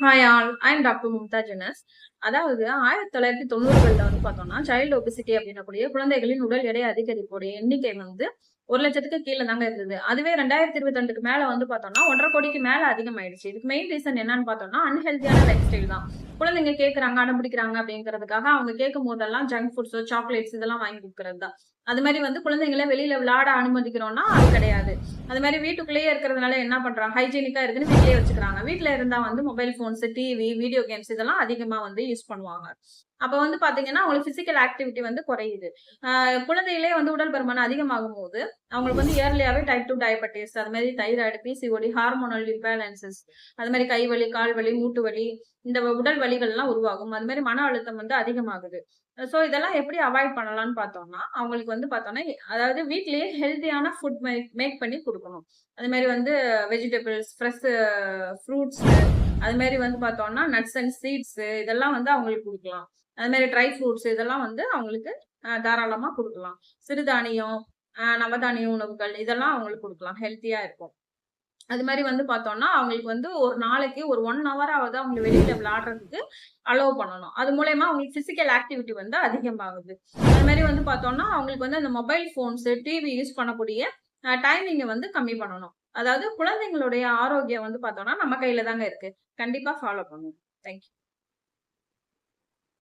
Hi all, I'm doctor மும்தா ஜெனஸ். அதாவது 1990களில் வந்து பார்த்தோம்னா சைல்டு ஒபிசிட்டி அப்படின்னக்கூடிய குழந்தைகளின் உடல் எடை அதிகரிப்புடைய எண்ணிக்கை வந்து 1,00,000க்கு கீழே தாங்க இருந்தது. அதுவே 2022க்கு மேல வந்து பார்த்தோம்னா 1,50,00,000க்கு மேல அதிகமாயிடுச்சு. இதுக்கு மெயின் ரீசன் என்னன்னு பார்த்தோம்னா அன்ஹெல்தியான லைஃப் ஸ்டைல் தான். குழந்தைங்க கேட்கறாங்க, அடம் பிடிக்கிறாங்க அப்படிங்கிறதுக்காக அவங்க கேட்கும் போதெல்லாம் ஜங்க் ஃபுட்ஸ், சாக்லேட்ஸ் இதெல்லாம் வாங்கி கொடுக்கறது தான். அது மாதிரி வந்து குழந்தைங்களை வெளியில விளையாட அனுமதிக்கிறோம்னா அது கிடையாது. அது மாதிரி வீட்டுக்குள்ளேயே இருக்கிறதுனால என்ன பண்றாங்க, ஹைஜீனிக்கா இருக்குன்னு வீட்லயே வச்சுக்கிறாங்க. வீட்ல இருந்தா வந்து mobile phones, TV, video games இதெல்லாம் அதிகமா வந்து யூஸ் பண்ணுவாங்க. அப்ப வந்து பாத்தீங்கன்னா அவங்களுக்கு பிசிக்கல் ஆக்டிவிட்டி வந்து குறையுது. குழந்தைகளே வந்து உடல் பருமன் அதிகமாகும் போது அவங்களுக்கு வந்து இயர்லியாவே டைப் 2 டயபெட்டிஸ், அது மாதிரி தைராய்டு, பிசிஓடி, ஹார்மோனல் இம்பேலன்சஸ், அது மாதிரி கை வலி, கால் வலி, மூட்டு வலி, இந்த உடல் வலிகள் எல்லாம் உருவாகும். அது மாதிரி மன அழுத்தம் வந்து அதிகமாகுது. சோ இதெல்லாம் எப்படி அவாய்ட் பண்ணலாம்னு பார்த்தோம்னா, அவங்களுக்கு வந்து பார்த்தோம்னா, அதாவது வீட்லயே ஹெல்தியான ஃபுட் மேக் பண்ணி குடுக்கணும். அது மாதிரி வந்து வெஜிடபிள்ஸ், ஃப்ரெஷ் ஃப்ரூட்ஸ், அது மாதிரி வந்து பார்த்தோம்னா நட்ஸ் அண்ட் சீட்ஸ் இதெல்லாம் வந்து அவங்களுக்கு குடுக்கலாம். அது மாதிரி ட்ரை ஃப்ரூட்ஸ் இதெல்லாம் வந்து அவங்களுக்கு தாராளமா குடுக்கலாம். சிறுதானியம், நவதானிய உணவுகள் இதெல்லாம் அவங்களுக்கு குடுக்கலாம். ஹெல்த்தியா இருக்கும். அது மாதிரி வந்து பார்த்தோம்னா, அவங்களுக்கு வந்து ஒரு நாளைக்கு ஒரு 1 ஹவராவது அவங்க வெளியில விளையாடுறதுக்கு அலோவ் பண்ணணும். அது மூலியமா அவங்களுக்கு பிசிக்கல் ஆக்டிவிட்டி வந்து அதிகமாகுது. அது மாதிரி வந்து பார்த்தோம்னா, அவங்களுக்கு வந்து அந்த மொபைல் ஃபோன்ஸ், டிவி யூஸ் பண்ணக்கூடிய டைமிங்க வந்து கம்மி பண்ணணும். அதாவது குழந்தைங்களுடைய ஆரோக்கியம் வந்து பார்த்தோம்னா, நம்ம கையில தாங்க இருக்கு. கண்டிப்பா ஃபாலோ பண்ணுங்க. Thank you.